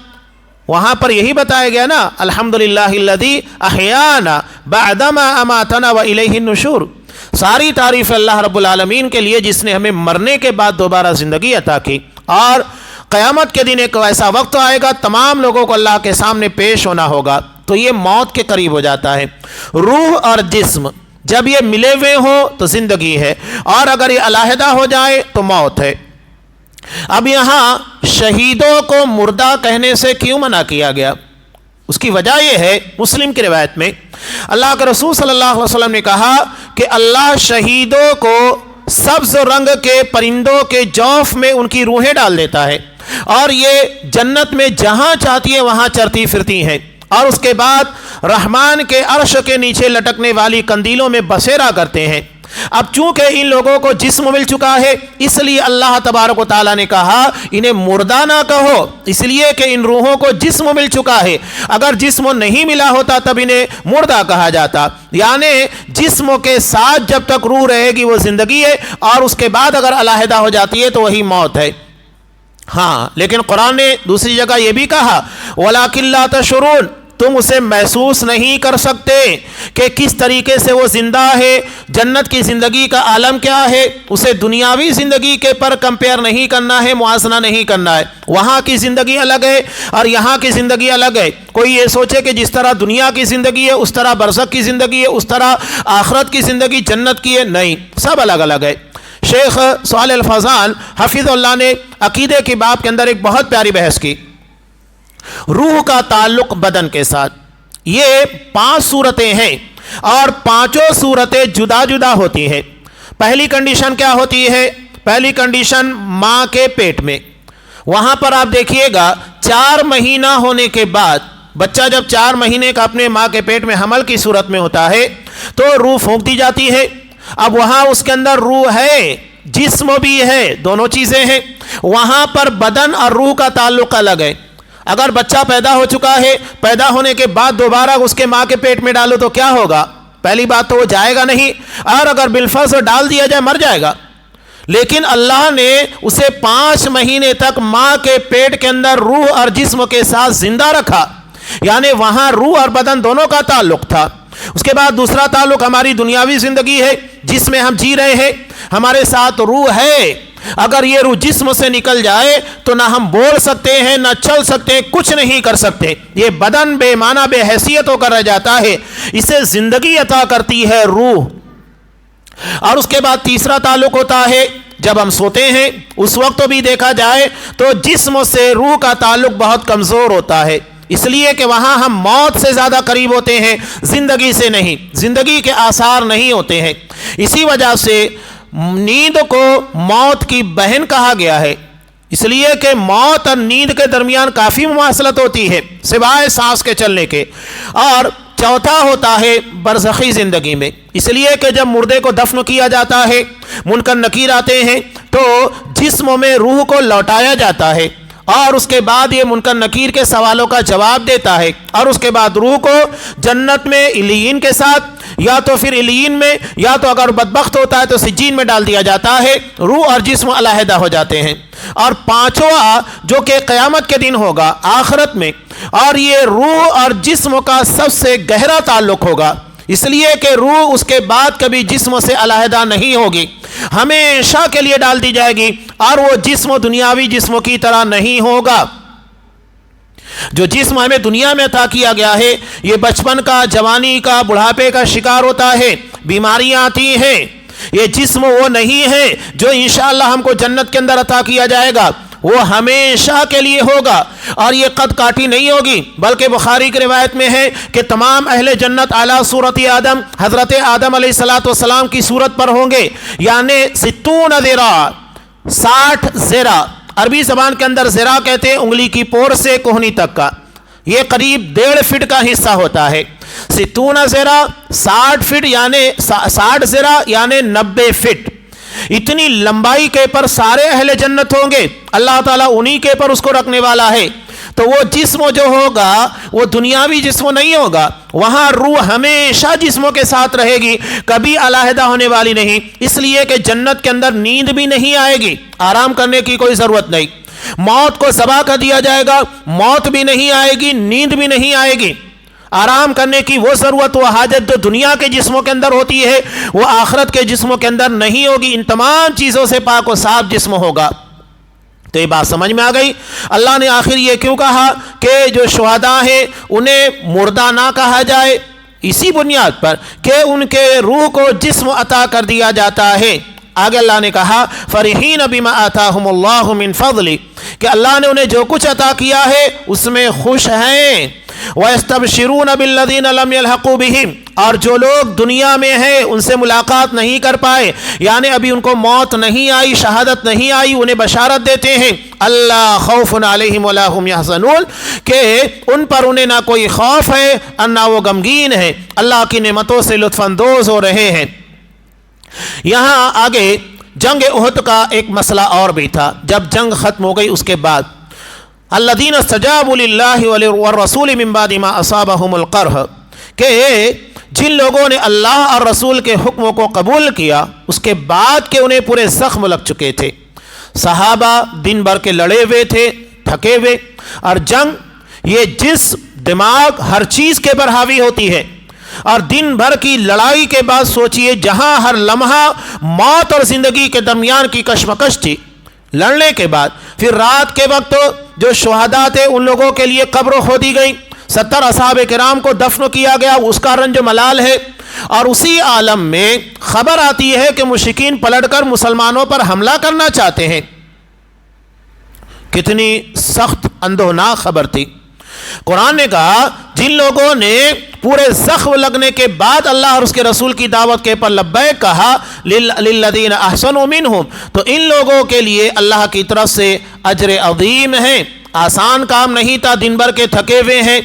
وہاں پر یہی بتایا گیا نا، الحمدللہ الذی احیانا بعدما اماتنا والیہ النشور، ساری تعریف اللہ رب العالمین کے لیے جس نے ہمیں مرنے کے بعد دوبارہ زندگی عطا کی۔ اور قیامت کے دن ایک ایسا وقت آئے گا تمام لوگوں کو اللہ کے سامنے پیش ہونا ہوگا، تو یہ موت کے قریب ہو جاتا ہے۔ روح اور جسم جب یہ ملے ہوئے ہوں تو زندگی ہے، اور اگر یہ علیحدہ ہو جائے تو موت ہے۔ اب یہاں شہیدوں کو مردہ کہنے سے کیوں منع کیا گیا؟ اس کی وجہ یہ ہے، مسلم کی روایت میں اللہ کے رسول صلی اللہ علیہ وسلم نے کہا کہ اللہ شہیدوں کو سبز رنگ کے پرندوں کے جوف میں ان کی روحیں ڈال دیتا ہے، اور یہ جنت میں جہاں چاہتی ہے وہاں چرتی پھرتی ہیں، اور اس کے بعد رحمان کے عرش کے نیچے لٹکنے والی قندیلوں میں بسیرا کرتے ہیں۔ اب چونکہ ان لوگوں کو جسم مل چکا ہے، اس لیے اللہ تبارک و تعالیٰ نے کہا انہیں مردہ نہ کہو، اس لیے کہ ان روحوں کو جسم مل چکا ہے۔ اگر جسم نہیں ملا ہوتا تب انہیں مردہ کہا جاتا، یعنی جسم کے ساتھ جب تک روح رہے گی وہ زندگی ہے، اور اس کے بعد اگر علیحدہ ہو جاتی ہے تو وہی موت ہے۔ ہاں، لیکن قرآن نے دوسری جگہ یہ بھی کہا وَلَٰكِن لَا تَشْعُرُونَ، تم اسے محسوس نہیں کر سکتے کہ کس طریقے سے وہ زندہ ہے، جنت کی زندگی کا عالم کیا ہے، اسے دنیاوی زندگی کے پر کمپیئر نہیں کرنا ہے، موازنہ نہیں کرنا ہے۔ وہاں کی زندگی الگ ہے اور یہاں کی زندگی الگ ہے۔ کوئی یہ سوچے کہ جس طرح دنیا کی زندگی ہے اس طرح برزخ کی زندگی ہے، اس طرح آخرت کی زندگی جنت کی ہے، نہیں، سب الگ الگ ہے۔ شیخ صالح الفوزان حفظ اللہ نے عقیدے کی باب کے اندر ایک بہت پیاری بحث کی، روح کا تعلق بدن کے ساتھ۔ یہ 5 صورتیں ہیں اور 5 صورتیں جدا جدا ہوتی ہیں۔ پہلی کنڈیشن کیا ہوتی ہے؟ پہلی کنڈیشن ماں کے پیٹ میں، وہاں پر آپ دیکھیے گا 4 مہینہ ہونے کے بعد بچہ جب 4 مہینے کا اپنے ماں کے پیٹ میں حمل کی صورت میں ہوتا ہے تو روح پھونک دی جاتی ہے۔ اب وہاں اس کے اندر روح ہے، جسم بھی ہے، دونوں چیزیں ہیں۔ وہاں پر بدن اور روح کا تعلق الگ ہے۔ اگر بچہ پیدا ہو چکا ہے، پیدا ہونے کے بعد دوبارہ اس کے ماں کے پیٹ میں ڈالو تو کیا ہوگا؟ پہلی بات تو وہ جائے گا نہیں، اور اگر بالفرض ڈال دیا جائے مر جائے گا۔ لیکن اللہ نے اسے 5 مہینے تک ماں کے پیٹ کے اندر روح اور جسم کے ساتھ زندہ رکھا، یعنی وہاں روح اور بدن دونوں کا تعلق تھا۔ اس کے بعد دوسرا تعلق ہماری دنیاوی زندگی ہے جس میں ہم جی رہے ہیں، ہمارے ساتھ روح ہے۔ اگر یہ روح جسم سے نکل جائے تو نہ ہم بول سکتے ہیں، نہ چل سکتے ہیں، کچھ نہیں کر سکتے۔ یہ بدن بے معنی بے حیثیت ہو کر رہ جاتا ہے، اسے زندگی عطا کرتی ہے روح۔ اور اس کے بعد تیسرا تعلق ہوتا ہے جب ہم سوتے ہیں، اس وقت بھی دیکھا جائے تو جسم سے روح کا تعلق بہت کمزور ہوتا ہے، اس لیے کہ وہاں ہم موت سے زیادہ قریب ہوتے ہیں، زندگی سے نہیں، زندگی کے آثار نہیں ہوتے ہیں۔ اسی وجہ سے نیند کو موت کی بہن کہا گیا ہے، اس لیے کہ موت اور نیند کے درمیان کافی مماثلت ہوتی ہے سوائے سانس کے چلنے کے۔ اور چوتھا ہوتا ہے برزخی زندگی میں، اس لیے کہ جب مردے کو دفن کیا جاتا ہے، منکر نکیر آتے ہیں تو جسم میں روح کو لوٹایا جاتا ہے، اور اس کے بعد یہ منکر نکیر کے سوالوں کا جواب دیتا ہے، اور اس کے بعد روح کو جنت میں علیین کے ساتھ، یا تو پھر علیین میں، یا تو اگر بدبخت ہوتا ہے تو سجین میں ڈال دیا جاتا ہے، روح اور جسم علیحدہ ہو جاتے ہیں۔ اور پانچواں جو کہ قیامت کے دن ہوگا آخرت میں، اور یہ روح اور جسم کا سب سے گہرا تعلق ہوگا، اس لیے کہ روح اس کے بعد کبھی جسم سے علیحدہ نہیں ہوگی، ہمیشہ کے لیے ڈال دی جائے گی، اور وہ جسم دنیاوی جسم کی طرح نہیں ہوگا۔ جو جسم ہمیں دنیا میں عطا کیا گیا ہے یہ بچپن کا، جوانی کا، بڑھاپے کا شکار ہوتا ہے، بیماریاں آتی ہیں، یہ جسم وہ نہیں ہے جو انشاءاللہ ہم کو جنت کے اندر عطا کیا جائے گا، وہ ہمیشہ کے لیے ہوگا، اور یہ قد کاٹی نہیں ہوگی، بلکہ بخاری کی روایت میں ہے کہ تمام اہل جنت اعلیٰ صورت آدم، حضرت آدم علیہ السلام کی صورت پر ہوں گے، یعنی 60 ذراع، 60 ذراع، عربی زبان کے اندر ذراع کہتے ہیں انگلی کی پور سے کوہنی تک کا، یہ قریب 1.5 فٹ کا حصہ ہوتا ہے۔ 60 ذراع 60 فٹ یعنی 60 ذراع یعنی 90 فٹ، اتنی لمبائی کے پر سارے اہل جنت ہوں گے، اللہ تعالیٰ انہی کے پر اس کو رکھنے والا ہے۔ تو وہ جسم جو ہوگا وہ دنیاوی جسم نہیں ہوگا، وہاں روح ہمیشہ جسموں کے ساتھ رہے گی، کبھی علیحدہ ہونے والی نہیں، اس لیے کہ جنت کے اندر نیند بھی نہیں آئے گی، آرام کرنے کی کوئی ضرورت نہیں، موت کو ذبح کر دیا جائے گا، موت بھی نہیں آئے گی، نیند بھی نہیں آئے گی، آرام کرنے کی وہ ضرورت، وہ حاجت جو دنیا کے جسموں کے اندر ہوتی ہے وہ آخرت کے جسموں کے اندر نہیں ہوگی، ان تمام چیزوں سے پاک و صاف جسم ہوگا۔ تو یہ بات سمجھ میں آ گئی؟ اللہ نے آخر یہ کیوں کہا کہ جو شہداء ہیں انہیں مردہ نہ کہا جائے؟ اسی بنیاد پر کہ ان کے روح کو جسم عطا کر دیا جاتا ہے۔ آگے اللہ نے کہا فرحین بما آتاہم اللہ من فضل، کہ اللہ نے انہیں جو کچھ عطا کیا ہے اس میں خوش ہیں۔ وَيَسْتَبْشِرُونَ بِالَّذِينَ لَمْ يَلْحَقُوا بِهِمْ، اور جو لوگ دنیا میں ہیں ان سے ملاقات نہیں کر پائے، یعنی ابھی ان کو موت نہیں آئی، شہادت نہیں آئی، انہیں بشارت دیتے ہیں اللہ خوف علیہم ولا هم يحزنون، کہ ان پر انہیں نہ کوئی خوف ہے اور نہ وہ غمگین ہیں، اللہ کی نعمتوں سے لطف اندوز ہو رہے ہیں۔ یہاں آگے جنگ احد کا ایک مسئلہ اور بھی تھا، جب جنگ ختم ہو گئی اس کے بعد الذین استجابوا للہ والرسول من بعد ما اصابهم القرح، کہ جن لوگوں نے اللہ اور رسول کے حکموں کو قبول کیا اس کے بعد کہ انہیں پورے زخم لگ چکے تھے، صحابہ دن بھر کے لڑے ہوئے تھے، تھکے ہوئے، اور جنگ یہ جس دماغ ہر چیز کے پر حاوی ہوتی ہے، اور دن بھر کی لڑائی کے بعد سوچئے جہاں ہر لمحہ موت اور زندگی کے درمیان کی کشمکش تھی، لڑنے کے بعد پھر رات کے وقت جو شہداء تھے ان لوگوں کے لیے قبر کھودی گئی، 70 اصحاب کرام کو دفن کیا گیا، اس کا رنج و ملال ہے، اور اسی عالم میں خبر آتی ہے کہ مشرکین پلٹ کر مسلمانوں پر حملہ کرنا چاہتے ہیں۔ کتنی سخت اندوہناک خبر تھی۔ قرآن نے کہا جن لوگوں نے پورے زخم لگنے کے بعد اللہ اور اس کے رسول کی دعوت کے پر لبیک کہا للذین احسنوا منہم، تو ان لوگوں کے لیے اللہ کی طرف سے اجر عظیم ہے، آسان کام نہیں تھا، دن بھر کے تھکے ہوئے ہیں،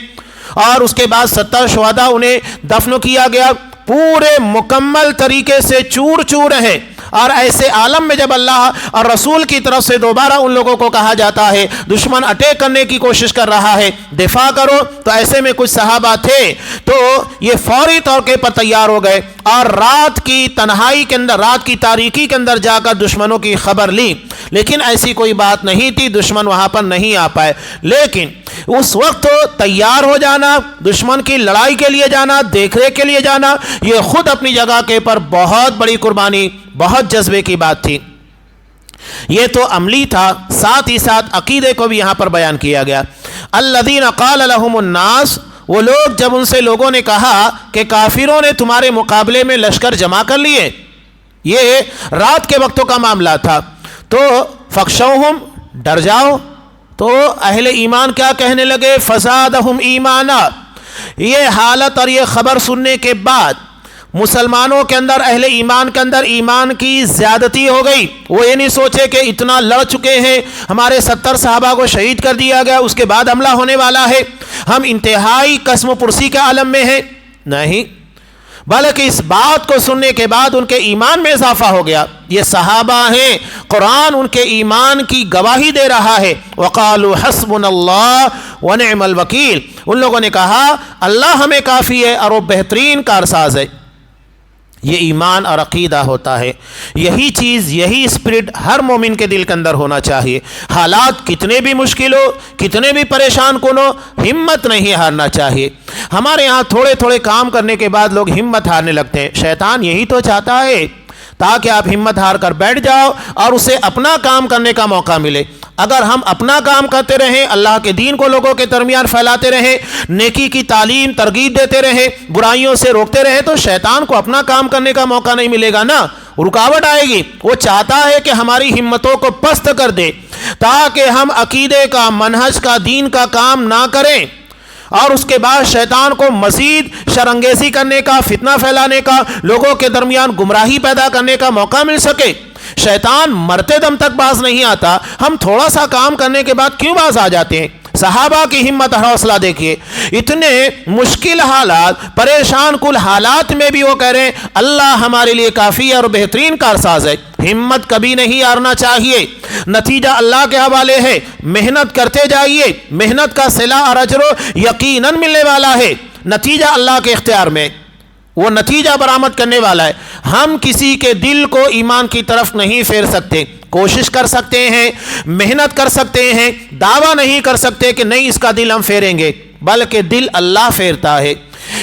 اور اس کے بعد 70 شہداء انہیں دفن کیا گیا، پورے مکمل طریقے سے چور چور ہیں، اور ایسے عالم میں جب اللہ اور رسول کی طرف سے دوبارہ ان لوگوں کو کہا جاتا ہے دشمن اٹیک کرنے کی کوشش کر رہا ہے دفاع کرو، تو ایسے میں کچھ صحابہ تھے تو یہ فوری طور پر تیار ہو گئے اور رات کی تنہائی کے اندر، رات کی تاریکی کے اندر جا کر دشمنوں کی خبر لی، لیکن ایسی کوئی بات نہیں تھی، دشمن وہاں پر نہیں آ پائے۔ لیکن اس وقت تیار ہو جانا، دشمن کی لڑائی کے لیے جانا، دیکھ ریکھ کے لیے جانا، یہ خود اپنی جگہ کے پر بہت بڑی قربانی، بہت جذبے کی بات تھی۔ یہ تو عملی تھا، ساتھ ہی ساتھ عقیدے کو بھی یہاں پر بیان کیا گیا۔ الذین قال لهم الناس، وہ لوگ جب ان سے لوگوں نے کہا کہ کافروں نے تمہارے مقابلے میں لشکر جمع کر لیے، یہ رات کے وقتوں کا معاملہ تھا، تو فخشوہم، ڈر جاؤ، تو اہل ایمان کیا کہنے لگے؟ فزادہم ایمانا۔ یہ حالت اور یہ خبر سننے کے بعد مسلمانوں کے اندر، اہل ایمان کے اندر ایمان کی زیادتی ہو گئی۔ وہ یہ نہیں سوچے کہ اتنا لڑ چکے ہیں، ہمارے 70 صحابہ کو شہید کر دیا گیا، اس کے بعد حملہ ہونے والا ہے، ہم انتہائی قسم و پرسی کے عالم میں ہیں، نہیں، بلکہ اس بات کو سننے کے بعد ان کے ایمان میں اضافہ ہو گیا۔ یہ صحابہ ہیں، قرآن ان کے ایمان کی گواہی دے رہا ہے۔ وقالوا حسبنا اللہ ونعم الوکیل، ان لوگوں نے کہا اللہ ہمیں کافی ہے اور وہ بہترین کارساز ہے۔ یہ ایمان اور عقیدہ ہوتا ہے، یہی چیز، یہی اسپرٹ ہر مومن کے دل کے اندر ہونا چاہیے۔ حالات کتنے بھی مشکل ہو، کتنے بھی پریشان کن ہو، ہمت نہیں ہارنا چاہیے۔ ہمارے ہاں تھوڑے تھوڑے کام کرنے کے بعد لوگ ہمت ہارنے لگتے ہیں۔ شیطان یہی تو چاہتا ہے تاکہ آپ ہمت ہار کر بیٹھ جاؤ اور اسے اپنا کام کرنے کا موقع ملے۔ اگر ہم اپنا کام کرتے رہیں، اللہ کے دین کو لوگوں کے درمیان پھیلاتے رہیں، نیکی کی تعلیم ترغیب دیتے رہیں، برائیوں سے روکتے رہیں، تو شیطان کو اپنا کام کرنے کا موقع نہیں ملے گا نا، رکاوٹ آئے گی۔ وہ چاہتا ہے کہ ہماری ہمتوں کو پست کر دے تاکہ ہم عقیدے کا، منہج کا، دین کا کام نہ کریں، اور اس کے بعد شیطان کو مزید شرانگیزی کرنے کا، فتنہ پھیلانے کا، لوگوں کے درمیان گمراہی پیدا کرنے کا موقع مل سکے۔ شیطان مرتے دم تک باز نہیں آتا، ہم تھوڑا سا کام کرنے کے بعد کیوں باز آ جاتے ہیں؟ صحابہ کی ہمت اور حوصلہ دیکھیے، اتنے مشکل حالات، پریشان کل حالات میں بھی وہ کہہ رہے ہیں اللہ ہمارے لیے کافی اور بہترین کارساز ہے۔ ہمت کبھی نہیں ہارنا چاہیے، نتیجہ اللہ کے حوالے ہے، محنت کرتے جائیے، محنت کا صلہ اور اجر یقیناً ملنے والا ہے، نتیجہ اللہ کے اختیار میں، وہ نتیجہ برآمد کرنے والا ہے۔ ہم کسی کے دل کو ایمان کی طرف نہیں پھیر سکتے، کوشش کر سکتے ہیں، محنت کر سکتے ہیں، دعویٰ نہیں کر سکتے کہ نہیں اس کا دل ہم پھیریں گے، بلکہ دل اللہ پھیرتا ہے۔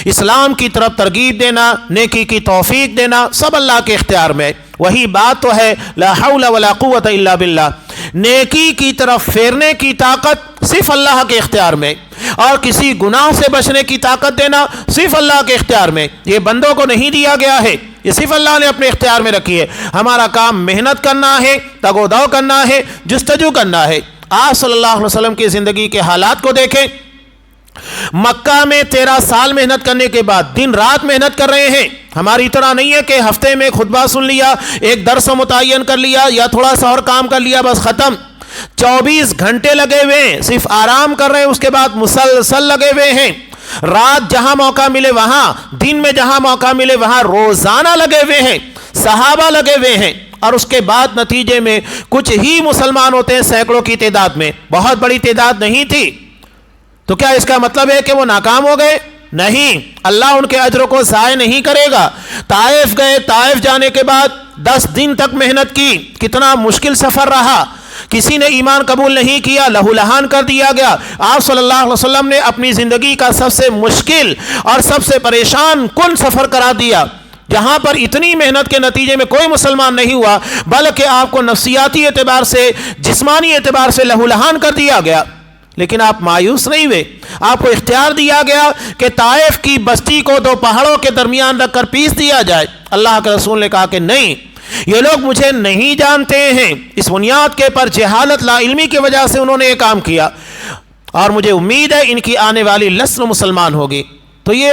اسلام کی طرف ترغیب دینا، نیکی کی توفیق دینا، سب اللہ کے اختیار میں۔ وہی بات تو ہے لا حول ولا قوت الا باللہ، نیکی کی طرف پھیرنے کی طاقت صرف اللہ کے اختیار میں، اور کسی گناہ سے بچنے کی طاقت دینا صرف اللہ کے اختیار میں۔ یہ بندوں کو نہیں دیا گیا ہے، یہ صرف اللہ نے اپنے اختیار میں رکھی ہے۔ ہمارا کام محنت کرنا ہے، تگ و دو کرنا ہے، جستجو کرنا ہے۔ آپ صلی اللہ علیہ وسلم کی زندگی کے حالات کو دیکھیں، مکہ میں 13 سال محنت کرنے کے بعد دن رات محنت کر رہے ہیں۔ ہماری طرح نہیں ہے کہ ہفتے میں خطبہ سن لیا، ایک درس متعین کر لیا یا تھوڑا سا اور کام کر لیا، بس ختم۔ 24 گھنٹے لگے ہوئے ہیں، صرف آرام کر رہے ہیں، اس کے بعد مسلسل لگے ہوئے ہیں۔ رات جہاں موقع ملے وہاں، دن میں جہاں موقع ملے وہاں روزانہ لگے ہوئے ہیں، صحابہ لگے ہوئے ہیں، اور اس کے بعد نتیجے میں کچھ ہی مسلمان ہوتے ہیں سینکڑوں کی تعداد میں، بہت بڑی تعداد نہیں تھی۔ تو کیا اس کا مطلب ہے کہ وہ ناکام ہو گئے؟ نہیں، اللہ ان کے اجر کو ضائع نہیں کرے گا۔ طائف گئے، طائف جانے کے بعد 10 دن تک محنت کی، کتنا مشکل سفر رہا، کسی نے ایمان قبول نہیں کیا، لہو لہان کر دیا گیا۔ آپ صلی اللہ علیہ وسلم نے اپنی زندگی کا سب سے مشکل اور سب سے پریشان کن سفر کرا دیا، جہاں پر اتنی محنت کے نتیجے میں کوئی مسلمان نہیں ہوا، بلکہ آپ کو نفسیاتی اعتبار سے، جسمانی اعتبار سے لہو لہان کر دیا گیا۔ لیکن آپ مایوس نہیں ہوئے، آپ کو اختیار دیا گیا کہ طائف کی بستی کو 2 پہاڑوں کے درمیان رکھ کر پیس دیا جائے۔ اللہ کے رسول نے کہا کہ نہیں، یہ لوگ مجھے نہیں جانتے ہیں، اس بنیاد کے پر جہالت، لا علمی کی وجہ سے انہوں نے یہ کام کیا، اور مجھے امید ہے ان کی آنے والی نسل مسلمان ہوگی۔ تو یہ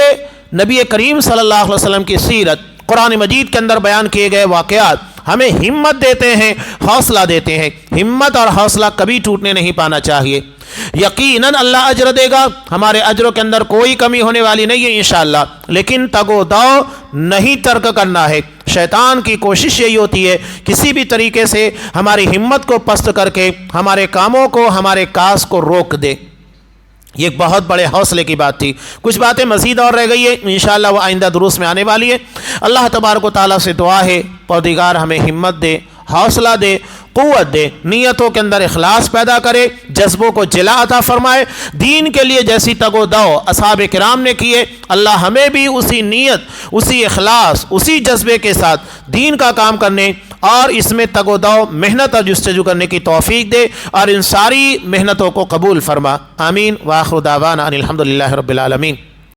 نبی کریم صلی اللہ علیہ وسلم کی سیرت، قرآن مجید کے اندر بیان کیے گئے واقعات ہمیں ہمت دیتے ہیں، حوصلہ دیتے ہیں۔ ہمت اور حوصلہ کبھی ٹوٹنے نہیں پانا چاہیے۔ یقیناً اللہ اجر دے گا، ہمارے اجروں کے اندر کوئی کمی ہونے والی نہیں ہے انشاءاللہ، لیکن تگ و دو نہیں ترک کرنا ہے۔ شیطان کی کوشش یہی ہوتی ہے کسی بھی طریقے سے ہماری ہمت کو پست کر کے ہمارے کاموں کو، ہمارے کاز کو روک دے۔ یہ ایک بہت بڑے حوصلے کی بات تھی۔ کچھ باتیں مزید اور رہ گئی ہے، انشاءاللہ وہ آئندہ دروس میں آنے والی ہے۔ اللہ تبارک و تعالیٰ سے دعا ہے پروردگار ہمیں ہمت دے، حوصلہ دے، قوت دے، نیتوں کے اندر اخلاص پیدا کرے، جذبوں کو جلا عطا فرمائے۔ دین کے لیے جیسی تگ و دو اصحاب کرام نے کیے، اللہ ہمیں بھی اسی نیت، اسی اخلاص، اسی جذبے کے ساتھ دین کا کام کرنے اور اس میں تگ و دو، محنت اور جستجو کرنے کی توفیق دے، اور ان ساری محنتوں کو قبول فرما۔ آمین۔ وآخر دعوانا ان الحمدللہ رب العالمین۔